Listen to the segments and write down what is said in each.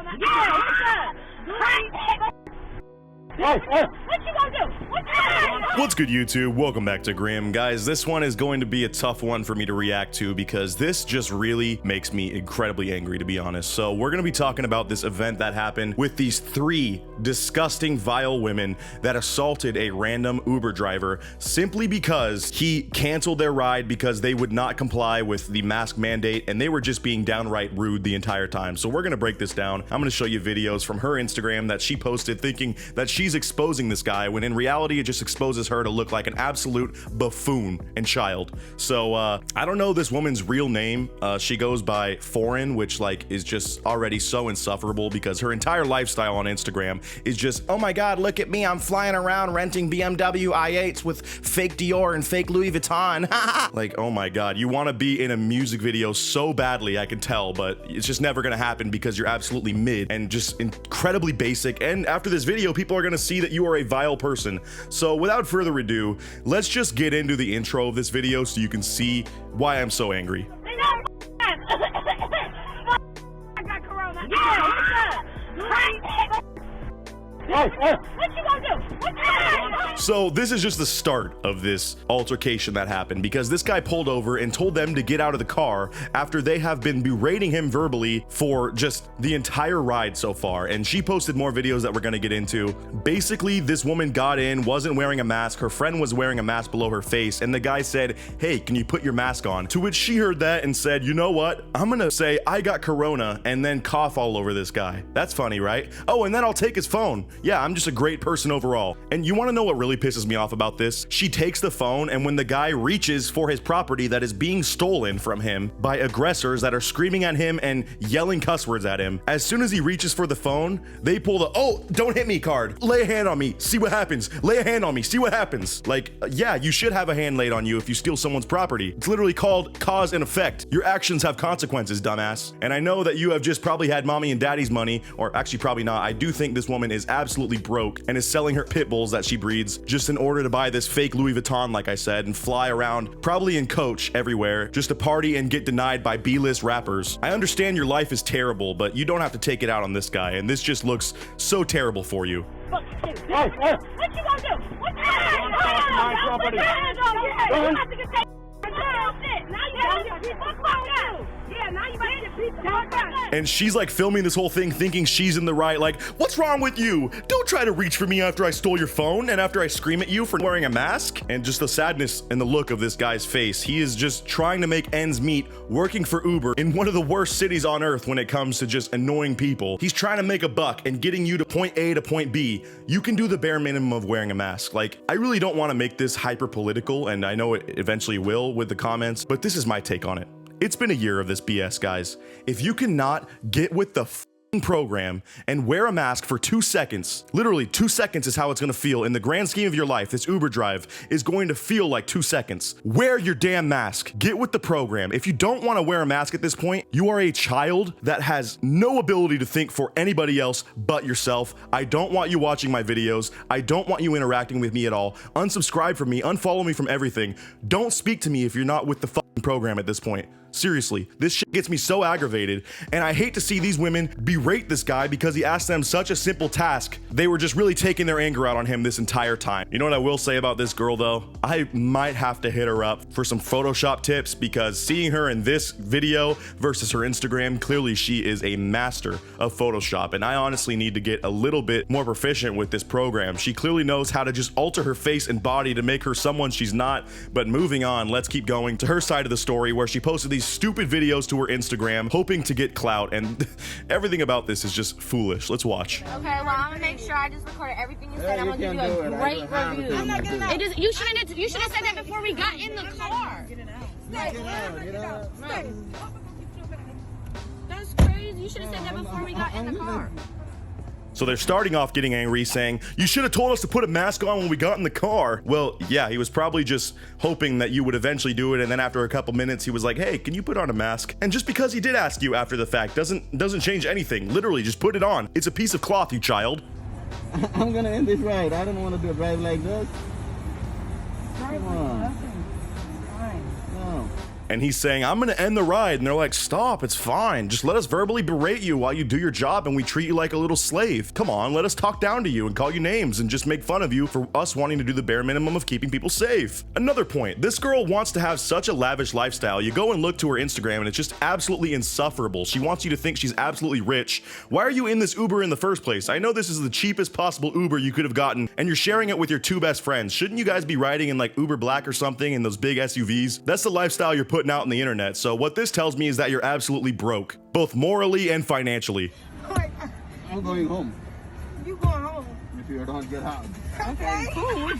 corona. Yeah, what's up? What you gonna do? What you gonna do? What's good, YouTube? Welcome back to Grim. Guys, this one is going to be a tough one for me to react to because this just really makes me incredibly angry, to be honest. So we're going to be talking about this event that happened with these three disgusting, vile women that assaulted a random Uber driver simply because he canceled their ride because they would not comply with the mask mandate and they were just being downright rude the entire time. So we're going to break this down. I'm going to show you videos from her Instagram that she posted thinking that she's exposing this guy when in reality it just exposes her to look like an absolute buffoon and child. So I don't know this woman's real name. She goes by Foreign, which like is just already so insufferable because her entire lifestyle on Instagram is just, oh my god, look at me, I'm flying around renting BMW i8s with fake Dior and fake Louis Vuitton. Like, oh my god, you want to be in a music video so badly, I can tell, but it's just never gonna happen because you're absolutely mid and just incredibly basic. And after this video, people are gonna see that you are a vile person. So without further ado, let's just get into the intro of this video so you can see why I'm so angry. I got corona. Yeah, what's up? What you gonna do? What you gonna do? So this is just the start of this altercation that happened because this guy pulled over and told them to get out of the car after they have been berating him verbally for just the entire ride so far. And she posted more videos that we're gonna get into. Basically, this woman got in, wasn't wearing a mask. Her friend was wearing a mask below her face. And the guy said, hey, can you put your mask on? To which she heard that and said, you know what? I'm gonna say I got corona and then cough all over this guy. That's funny, right? Oh, and then I'll take his phone. Yeah, I'm just a great person overall. And you want to know what really pisses me off about this? She takes the phone, and when the guy reaches for his property that is being stolen from him by aggressors that are screaming at him and yelling cuss words at him, as soon as he reaches for the phone, they pull the, oh, don't hit me card. Lay a hand on me, see what happens. Lay a hand on me, see what happens. Like, yeah, you should have a hand laid on you if you steal someone's property. It's literally called cause and effect. Your actions have consequences, dumbass. And I know that you have just probably had mommy and daddy's money, or actually probably not. I do think this woman is absolutely broke and is selling her pit bulls that she breeds just in order to buy this fake Louis Vuitton, like I said, and fly around probably in coach everywhere just to party and get denied by B-list rappers. I understand your life is terrible, but you don't have to take it out on this guy, and this just looks so terrible for you. What you gonna do? What you gonna do? Don't put your hands on me. You have to get that shit. Now you gotta get people down. Yeah, now you better get people down. And she's like filming this whole thing thinking she's in the right, like, what's wrong with you? Don't try to reach for me after I stole your phone and after I scream at you for wearing a mask. And just the sadness in the look of this guy's face. He is just trying to make ends meet working for Uber in one of the worst cities on earth when it comes to just annoying people. He's trying to make a buck and getting you to point A to point B. You can do the bare minimum of wearing a mask. Like, I really don't want to make this hyper political, and I know it eventually will with the comments, but this is my take on it. It's been a year of this BS, guys. If you cannot get with the program and wear a mask for 2 seconds, literally 2 seconds is how it's gonna feel in the grand scheme of your life. This Uber drive is going to feel like 2 seconds. Wear your damn mask. Get with the program. If you don't want to wear a mask at this point, you are a child that has no ability to think for anybody else but yourself. I don't want you watching my videos. I don't want you interacting with me at all. Unsubscribe from me, unfollow me from everything. Don't speak to me if you're not with the program at this point. Seriously, this shit gets me so aggravated, and I hate to see these women berate this guy because he asked them such a simple task. They were just really taking their anger out on him this entire time. You know what I will say about this girl though? I might have to hit her up for some Photoshop tips because seeing her in this video versus her Instagram, clearly she is a master of Photoshop, and I honestly need to get a little bit more proficient with this program. She clearly knows how to just alter her face and body to make her someone she's not. But moving on, let's keep going to her side of the story where she posted these stupid videos to her Instagram hoping to get clout, and everything about this is just foolish. Let's watch. Okay, well, I'm gonna make sure I just recorded everything you said. I'm gonna give you a great review. I'm not gonna. It is, you should have said that before we got in the car. Get it out. That's crazy. You should have said that before we got in the car. So they're starting off getting angry, saying, you should have told us to put a mask on when we got in the car. Well, yeah, he was probably just hoping that you would eventually do it, and then after a couple minutes, he was like, hey, can you put on a mask? And just because he did ask you after the fact doesn't change anything. Literally, just put it on. It's a piece of cloth, you child. I'm gonna end this ride. I don't want to do a drive like this. Come on. No. And he's saying, I'm gonna end the ride. And they're like, stop, it's fine. Just let us verbally berate you while you do your job and we treat you like a little slave. Come on, let us talk down to you and call you names and just make fun of you for us wanting to do the bare minimum of keeping people safe. Another point, this girl wants to have such a lavish lifestyle. You go and look to her Instagram and it's just absolutely insufferable. She wants you to think she's absolutely rich. Why are you in this Uber in the first place? I know this is the cheapest possible Uber you could have gotten and you're sharing it with your two best friends. Shouldn't you guys be riding in like Uber Black or something in those big SUVs? That's the lifestyle you're putting out on the internet. So what this tells me is that you're absolutely broke, both morally and financially. I'm going home. You going home? If you don't get out. Okay, cool. You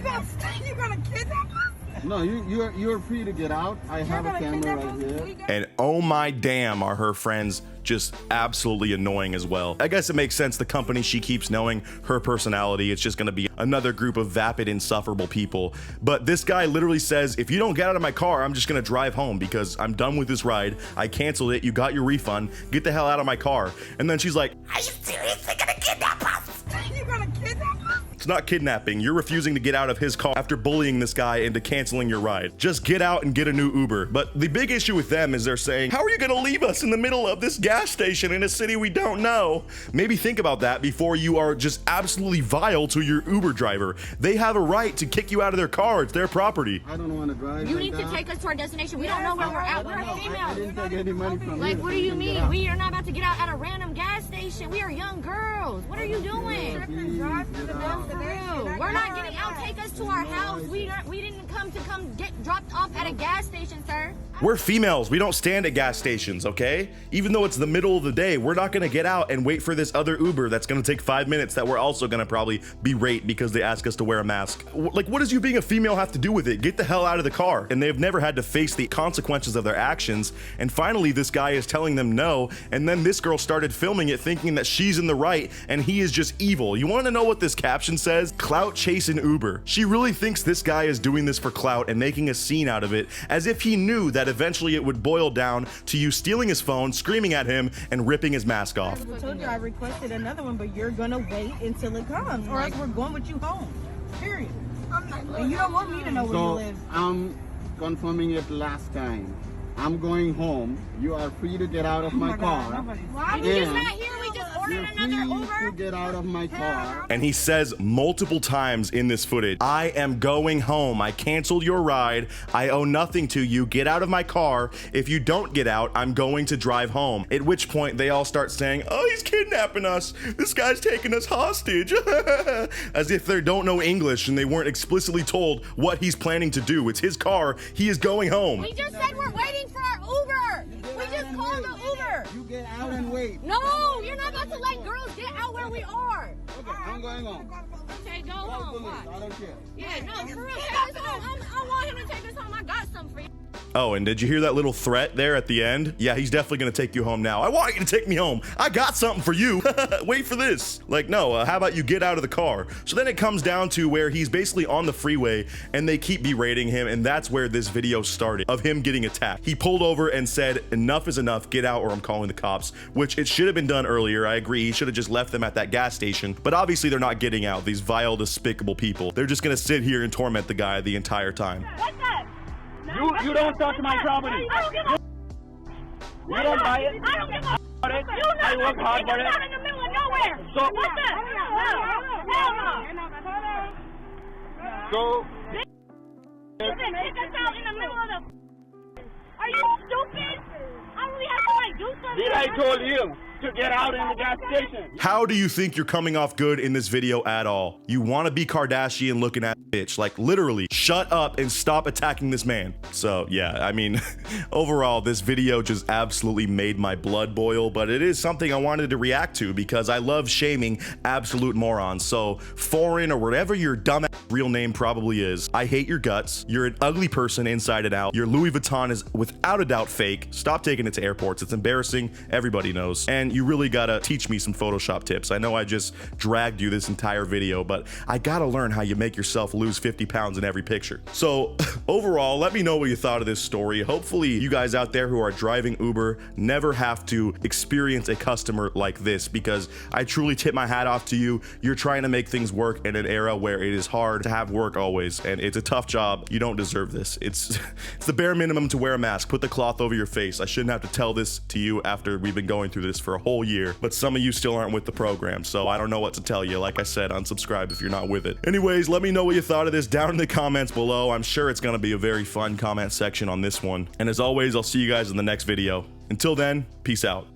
gonna kidnap us? No, you're free to get out. I have a camera right here. And oh my damn, are her friends just absolutely annoying as well. I guess it makes sense, the company she keeps knowing, her personality, it's just gonna be another group of vapid, insufferable people. But this guy literally says, if you don't get out of my car, I'm just gonna drive home because I'm done with this ride. I canceled it, you got your refund, get the hell out of my car. And then she's like, are you seriously gonna kidnap us? You gonna kidnap us? It's not kidnapping. You're refusing to get out of his car after bullying this guy into canceling your ride. Just get out and get a new Uber. But the big issue with them is they're saying, how are you gonna leave us in the middle of this gas station in a city we don't know? Maybe think about that before you are just absolutely vile to your Uber driver. They have a right to kick you out of their car. It's their property. I don't want to drive. You need to take us to our destination. We don't know where we're at. We're I females. didn't take any money from Like, you. what do you mean? We are not about to get out at a random gas station. We are young girls. What are you doing? We're not getting out. Take us to our house. We didn't come get dropped off at a gas station, sir. We're females. We don't stand at gas stations, okay? Even though it's the middle of the day, we're not gonna get out and wait for this other Uber that's gonna take 5 minutes that we're also gonna probably berate because they ask us to wear a mask. Like, what does you being a female have to do with it? Get the hell out of the car. And they've never had to face the consequences of their actions. And finally, this guy is telling them no. And then this girl started filming it thinking that she's in the right and he is just evil. You wanna know what this caption says? Clout chasing Uber. She really thinks this guy is doing this for clout and making a scene out of it, as if he knew that eventually it would boil down to you stealing his phone, screaming at him, and ripping his mask off. I told you I requested another one, but you're gonna wait until it comes, or else we're going with you home. Period. And you don't want me to know where you live. I'm confirming it last time. I'm going home. You are free to get out of my car. Why? We just not here. We just ordered You're another free to Uber. get out of my car. And he says multiple times in this footage, I am going home. I canceled your ride. I owe nothing to you. Get out of my car. If you don't get out, I'm going to drive home. At which point they all start saying, oh, he's kidnapping us. This guy's taking us hostage. As if they don't know English and they weren't explicitly told what he's planning to do. It's his car. He is going home. We just said we're waiting for our Uber. We just called the Uber. You get out and wait. No, you're not about to let girls get out where we are. Okay, I'm going home. Okay, go Call home. police. Why? I don't care. Yeah, no, for real. Take us home. I want him to take us home. I got something for you. Oh, and did you hear that little threat there at the end? Yeah, he's definitely gonna take you home now. I want you to take me home. I got something for you. Wait for this. Like, no, how about you get out of the car? So then it comes down to where he's basically on the freeway and they keep berating him, and that's where this video started, of him getting attacked. He pulled over and said, enough is enough, get out or I'm calling the cops, which it should have been done earlier. I agree, he should have just left them at that gas station, but obviously they're not getting out, these vile, despicable people. They're just gonna sit here and torment the guy the entire time. What's that? You don't touch my property. I don't give a You don't buy it. I don't give a For it. You I work hard for it. not in the middle of nowhere. So- What's that? Hell no. So, Listen, kick us out in the middle of the... Are you stupid? I really have to like do something. did I told you to get out in the gas station? How do you think you're coming off good in this video at all? You want to be Kardashian looking at bitch, like literally shut up and stop attacking this man. So yeah, I mean, overall, this video just absolutely made my blood boil, but it is something I wanted to react to because I love shaming absolute morons. So foreign or whatever your dumb real name probably is, I hate your guts. You're an ugly person inside and out. Your Louis Vuitton is without a doubt fake. Stop taking it to airports. It's embarrassing. Everybody knows. And Ryan, you really gotta teach me some Photoshop tips. I know I just dragged you this entire video, but I gotta learn how you make yourself lose 50 pounds in every picture. So overall, let me know what you thought of this story. Hopefully you guys out there who are driving Uber never have to experience a customer like this, because I truly tip my hat off to you. You're trying to make things work in an era where it is hard to have work always, and it's a tough job. You don't deserve this. It's the bare minimum to wear a mask. Put the cloth over your face. I shouldn't have to tell this to you after we've been going through this for a whole year, but some of you still aren't with the program, so I don't know what to tell you. Like I said, unsubscribe if you're not with it. Anyways, let me know what you thought of this down in the comments below. I'm sure it's gonna be a very fun comment section on this one. And as always, I'll see you guys in the next video. Until then, peace out.